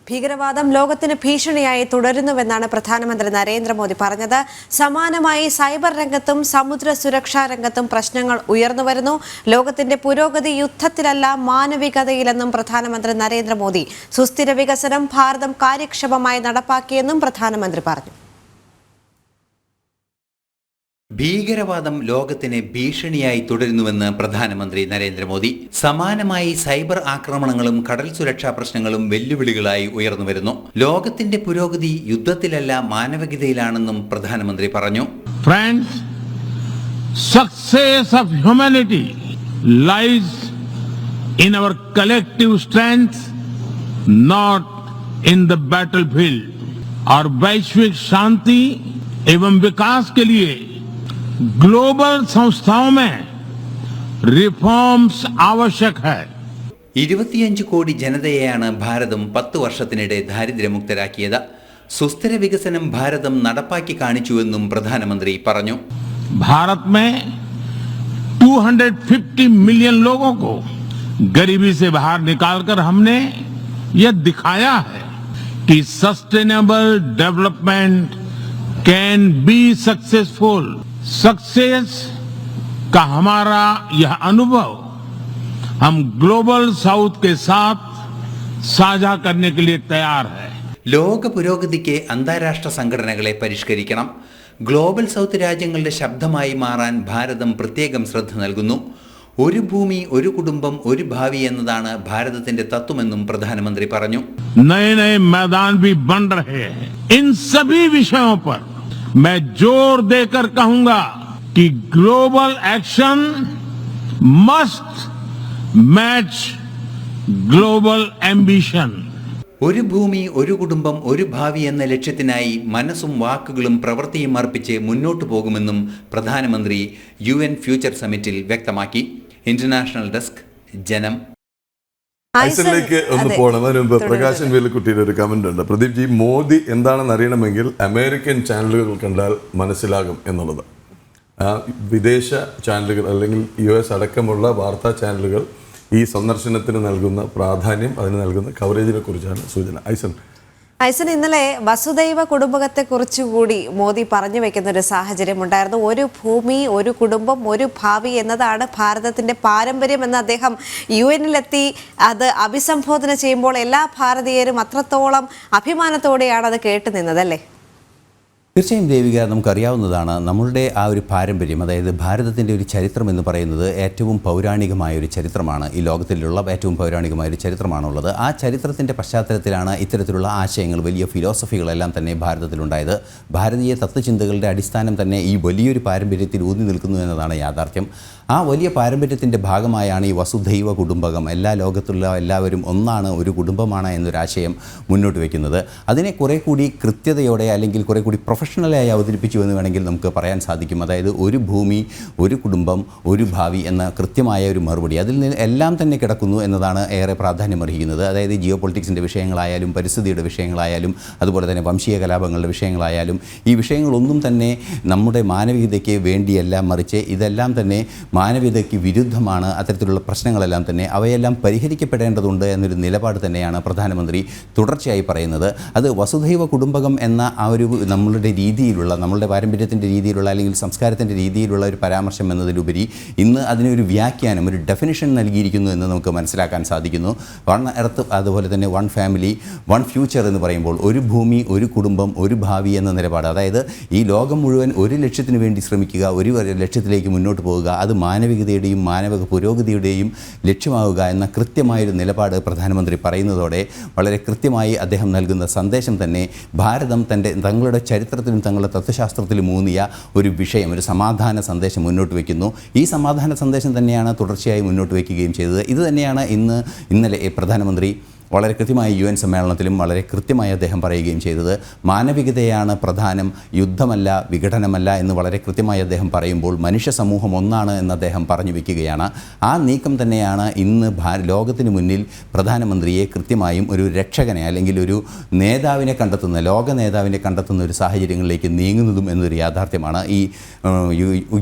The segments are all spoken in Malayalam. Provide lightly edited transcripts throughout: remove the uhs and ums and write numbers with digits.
ഭീകരവാദം ലോകത്തിന് ഭീഷണിയായി തുടരുന്നുവെന്നാണ് പ്രധാനമന്ത്രി നരേന്ദ്രമോദി പറഞ്ഞത്. സമാനമായി സൈബർ രംഗത്തും സമുദ്ര സുരക്ഷാ രംഗത്തും പ്രശ്നങ്ങൾ ഉയർന്നുവരുന്നു. ലോകത്തിന്റെ പുരോഗതി യുദ്ധത്തിലല്ല മാനവികതയിലെന്നും പ്രധാനമന്ത്രി നരേന്ദ്രമോദി. സുസ്ഥിര വികസനം ഭാരതം കാര്യക്ഷമമായി നടപ്പാക്കിയെന്നും പ്രധാനമന്ത്രി പറഞ്ഞു. ഭീകരവാദം ലോകത്തിന് ഭീഷണിയായി തുടരുന്നുവെന്ന് പ്രധാനമന്ത്രി നരേന്ദ്രമോദി. സമാനമായി സൈബർ ആക്രമണങ്ങളും കടൽ സുരക്ഷാ പ്രശ്നങ്ങളും വെല്ലുവിളികളായി ഉയർന്നുവരുന്നു. ലോകത്തിന്റെ പുരോഗതി യുദ്ധത്തിലല്ല മാനവികതയിലാണെന്നും പ്രധാനമന്ത്രി പറഞ്ഞു. Friends, success of humanity lies in our collective strength, not in the battlefield. और वैश्विक शांति एवं विकास के लिए ग्लोबल संस्थाओं में रिफॉर्म्स आवश्यक है. 25 കോടി ജനതയെയാണ് ഭാരതം 10 വർഷത്തിനിടെ ദാരിദ്ര്യമുക്തരാക്കിയത്. സുസ്ഥിര വികസനം ഭാരതം നടപ്പാക്കി കാണിച്ചുവെന്നും പ്രധാനമന്ത്രി പറഞ്ഞു. भारत में 250 मिलियन लोगों को गरीबी से बाहर निकालकर हमने यह दिखाया है कि sustainable development can be successful. Success का हमारा यह अनुभव हम ग्लोबल साउथ के साथ साझा करने के लिए तैयार है. ലോക പുരോഗതിക്ക് അന്താരാഷ്ട്ര സംഘടനകളെ പരിഷ്കരിക്കണം. ഗ്ലോബൽ സൗത്ത് രാജ്യങ്ങളുടെ ശബ്ദമായി മാറാൻ ഭാരതം പ്രത്യേകം ശ്രദ്ധ നൽകുന്നു. ഒരു ഭൂമി ഒരു കുടുംബം ഒരു ഭാവി എന്നതാണ് ഭാരതത്തിന്റെ തത്വമെന്നും പ്രധാനമന്ത്രി പറഞ്ഞു. नए नए मैदान भी बन रहे हैं. इन सभी विषयों पर मैं जोर देकर कहूंगा कि global action must match global ambition. ഒരു ഭൂമി ഒരു കുടുംബം ഒരു ഭാവി എന്ന ലക്ഷ്യത്തിനായി മനസ്സും വാക്കുകളും പ്രവൃത്തിയും അർപ്പിച്ച് മുന്നോട്ടു പോകുമെന്നും പ്രധാനമന്ത്രി UN ഫ്യൂച്ചർ സമ്മിറ്റിൽ വ്യക്തമാക്കി. ഇന്റർനാഷണൽ ഡെസ്ക്, ജനം. ഐസനിലേക്ക് ഒന്ന് പോകണം. അതിന് മുമ്പ് പ്രകാശൻ വേലുക്കുട്ടിയുടെ ഒരു കമന്റ് ഉണ്ട്. പ്രദീപ് ജി, മോദി എന്താണെന്ന് അറിയണമെങ്കിൽ അമേരിക്കൻ ചാനലുകൾ കണ്ടാൽ മനസ്സിലാകും എന്നുള്ളത്. വിദേശ ചാനലുകൾ അല്ലെങ്കിൽ US അടക്കമുള്ള വാർത്താ ചാനലുകൾ ഈ സന്ദർശനത്തിന് നൽകുന്ന പ്രാധാന്യം, അതിന് നൽകുന്ന കവറേജിനെ കുറിച്ചാണ് സൂചന. ഐസൻ, ഇന്നലെ വസുദൈവ കുടുംബത്തെക്കുറിച്ചുകൂടി മോദി പറഞ്ഞു വെക്കുന്ന ഒരു സാഹചര്യം ഉണ്ടായിരുന്നു. ഒരു ഭൂമി ഒരു കുടുംബം ഒരു ഭാവി എന്നതാണ് ഭാരതത്തിന്റെ പാരമ്പര്യം എന്ന് അദ്ദേഹം UN-ലെത്തി അത് അഭിസംബോധന ചെയ്യുമ്പോൾ എല്ലാ ഭാരതീയരും അത്രത്തോളം അഭിമാനത്തോടെയാണ് അത് കേട്ടു നിന്നതല്ലേ? തീർച്ചയായും ദേവിക, നമുക്കറിയാവുന്നതാണ് നമ്മളുടെ ആ ഒരു പാരമ്പര്യം, അതായത് ഭാരതത്തിൻ്റെ ഒരു ചരിത്രം എന്ന് പറയുന്നത് ഏറ്റവും പൗരാണികമായൊരു ചരിത്രമാണ്. ഈ ലോകത്തിലുള്ള ഏറ്റവും പൗരാണികമായൊരു ചരിത്രമാണുള്ളത്. ആ ചരിത്രത്തിൻ്റെ പശ്ചാത്തലത്തിലാണ് ഇത്തരത്തിലുള്ള ആശയങ്ങൾ, വലിയ ഫിലോസഫികളെല്ലാം തന്നെ ഭാരതത്തിലുണ്ടായത്. ഭാരതീയ തത്വചിന്തകളുടെ അടിസ്ഥാനം തന്നെ ഈ വലിയൊരു പാരമ്പര്യത്തിൽ ഊന്നി നിൽക്കുന്നു എന്നതാണ് യാഥാർത്ഥ്യം. ആ വലിയ പാരമ്പര്യത്തിൻ്റെ ഭാഗമായാണ് ഈ വസുധൈവ കുടുംബകം, എല്ലാ ലോകത്തുള്ള എല്ലാവരും ഒന്നാണ്, ഒരു കുടുംബമാണ് എന്നൊരാശയം മുന്നോട്ട് വയ്ക്കുന്നത്. അതിനെ കുറെ കൂടി കൃത്യതയോടെ അല്ലെങ്കിൽ കുറെ കൂടി പ്രൊഫഷണലായി അവതരിപ്പിച്ചു എന്ന് വേണമെങ്കിൽ നമുക്ക് പറയാൻ സാധിക്കും. അതായത് ഒരു ഭൂമി ഒരു കുടുംബം ഒരു ഭാവി എന്ന കൃത്യമായ ഒരു മറുപടി അതിൽ നിന്ന് എല്ലാം തന്നെ കിടക്കുന്നു എന്നതാണ് ഏറെ പ്രാധാന്യമർഹിക്കുന്നത്. അതായത് ജിയോ പൊളിറ്റിക്സിൻ്റെ വിഷയങ്ങളായാലും പരിസ്ഥിതിയുടെ വിഷയങ്ങളായാലും അതുപോലെ തന്നെ വംശീയ കലാപങ്ങളുടെ വിഷയങ്ങളായാലും ഈ വിഷയങ്ങളൊന്നും തന്നെ നമ്മുടെ മാനവികതയ്ക്ക് വേണ്ടിയല്ല, മറിച്ച് ഇതെല്ലാം തന്നെ മാനവികതയ്ക്ക് വിരുദ്ധമാണ്. അത്തരത്തിലുള്ള പ്രശ്നങ്ങളെല്ലാം തന്നെ അവയെല്ലാം പരിഹരിക്കപ്പെടേണ്ടതുണ്ട് എന്നൊരു നിലപാട് തന്നെയാണ് പ്രധാനമന്ത്രി തുടർച്ചയായി പറയുന്നത്. അത് വസുധൈവ കുടുംബകം എന്ന ആ ഒരു നമ്മളുടെ രീതിയിലുള്ള, നമ്മളുടെ പാരമ്പര്യത്തിൻ്റെ രീതിയിലുള്ള അല്ലെങ്കിൽ സംസ്കാരത്തിൻ്റെ രീതിയിലുള്ള ഒരു പരാമർശം എന്നതിലുപരി ഇന്ന് അതിനൊരു വ്യാഖ്യാനം, ഒരു ഡെഫിനിഷൻ നൽകിയിരിക്കുന്നു എന്ന് നമുക്ക് മനസ്സിലാക്കാൻ സാധിക്കുന്നു. വൺ എർത്ത്, അതുപോലെ തന്നെ വൺ ഫാമിലി വൺ ഫ്യൂച്ചർ എന്ന് പറയുമ്പോൾ ഒരു ഭൂമി ഒരു കുടുംബം ഒരു ഭാവി എന്ന നിലപാട്, അതായത് ഈ ലോകം മുഴുവൻ ഒരു ലക്ഷ്യത്തിന് വേണ്ടി ശ്രമിക്കുക, ഒരു ലക്ഷ്യത്തിലേക്ക് മുന്നോട്ട് പോവുക, അത് മാനവികതയുടെയും മാനവിക പുരോഗതിയുടെയും ലക്ഷ്യമാവുക എന്ന കൃത്യമായൊരു നിലപാട് പ്രധാനമന്ത്രി പറയുന്നതോടെ വളരെ കൃത്യമായി അദ്ദേഹം നൽകുന്ന സന്ദേശം തന്നെ ഭാരതം തങ്ങളുടെ ചരിത്രത്തിലും തങ്ങളുടെ തത്വശാസ്ത്രത്തിലും ഊന്നിയ ഒരു വിഷയം, ഒരു സമാധാന സന്ദേശം മുന്നോട്ട് വയ്ക്കുന്നു. ഈ സമാധാന സന്ദേശം തന്നെയാണ് തുടർച്ചയായി മുന്നോട്ട് വയ്ക്കുകയും ചെയ്തത്. ഇത് തന്നെയാണ് ഇന്നലെ പ്രധാനമന്ത്രി വളരെ കൃത്യമായി UN സമ്മേളനത്തിലും വളരെ കൃത്യമായി അദ്ദേഹം പറയുകയും ചെയ്തത്. മാനവികതയാണ് പ്രധാനം, യുദ്ധമല്ല വിഘടനമല്ല എന്ന് വളരെ കൃത്യമായി അദ്ദേഹം പറയുമ്പോൾ മനുഷ്യ സമൂഹം ഒന്നാണ് എന്ന് അദ്ദേഹം പറഞ്ഞു വയ്ക്കുകയാണ്. ആ നീക്കം തന്നെയാണ് ഇന്ന് ലോകത്തിന് മുന്നിൽ പ്രധാനമന്ത്രിയെ കൃത്യമായും ഒരു രക്ഷകനെ അല്ലെങ്കിൽ ഒരു നേതാവിനെ കണ്ടെത്തുന്ന, ലോക നേതാവിനെ കണ്ടെത്തുന്ന ഒരു സാഹചര്യങ്ങളിലേക്ക് നീങ്ങുന്നതും എന്നൊരു യാഥാർത്ഥ്യമാണ്. ഈ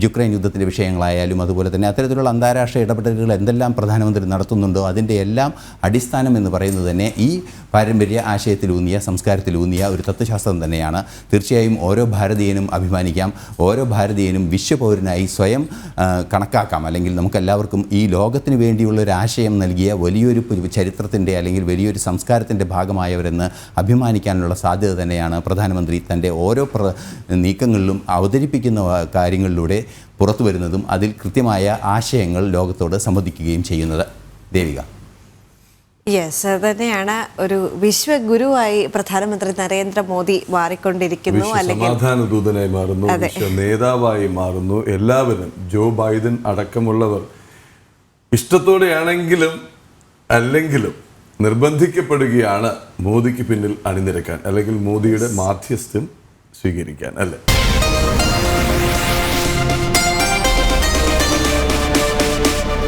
യുക്രൈൻ യുദ്ധത്തിൻ്റെ വിഷയങ്ങളായാലും അതുപോലെ തന്നെ അത്തരത്തിലുള്ള അന്താരാഷ്ട്ര ഇടപെടലുകൾ എന്തെല്ലാം പ്രധാനമന്ത്രി നടത്തുന്നുണ്ടോ അതിൻ്റെ എല്ലാം അടിസ്ഥാനം എന്ന് പറയുന്നത് പറയുന്നത് തന്നെ ഈ പാരമ്പര്യ ആശയത്തിലൂന്നിയ സംസ്കാരത്തിലൂന്നിയ ഒരു തത്വശാസ്ത്രം തന്നെയാണ്. തീർച്ചയായും ഓരോ ഭാരതീയനും അഭിമാനിക്കാം, ഓരോ ഭാരതീയനും വിശ്വപൗരനായി സ്വയം കണക്കാക്കാം. അല്ലെങ്കിൽ നമുക്കെല്ലാവർക്കും ഈ ലോകത്തിന് വേണ്ടിയുള്ള ഒരു ആശയം നൽകിയ വലിയൊരു ചരിത്രത്തിൻ്റെ അല്ലെങ്കിൽ വലിയൊരു സംസ്കാരത്തിൻ്റെ ഭാഗമായവരെന്ന് അഭിമാനിക്കാനുള്ള സാധ്യത തന്നെയാണ് പ്രധാനമന്ത്രി തൻ്റെ ഓരോ നീക്കങ്ങളിലും അവതരിപ്പിക്കുന്ന കാര്യങ്ങളിലൂടെ പുറത്തു വരുന്നതും അതിൽ കൃത്യമായ ആശയങ്ങൾ ലോകത്തോട് സംവദിക്കുകയും ചെയ്യുന്നത്. ദേവിക. യെസ്, അത് തന്നെയാണ് ഒരു വിശ്വഗുരുവായി പ്രധാനമന്ത്രി നരേന്ദ്രമോദി മാറിക്കൊണ്ടിരിക്കുന്നു. അല്ലെങ്കിൽ സമാധാന ദൂതനായി മാറുന്നു, വിശ്വ നേതാവായി മാറുന്നു. എല്ലാവരും ജോ ബൈഡൻ അടക്കമുള്ളവർ ഇഷ്ടത്തോടെയാണെങ്കിലും അല്ലെങ്കിലും നിർബന്ധിക്കപ്പെടുകയാണ് മോദിക്ക് പിന്നിൽ അണിനിരക്കാൻ, അല്ലെങ്കിൽ മോദിയുടെ മാധ്യസ്ഥ്യം സ്വീകരിക്കാൻ, അല്ലേ?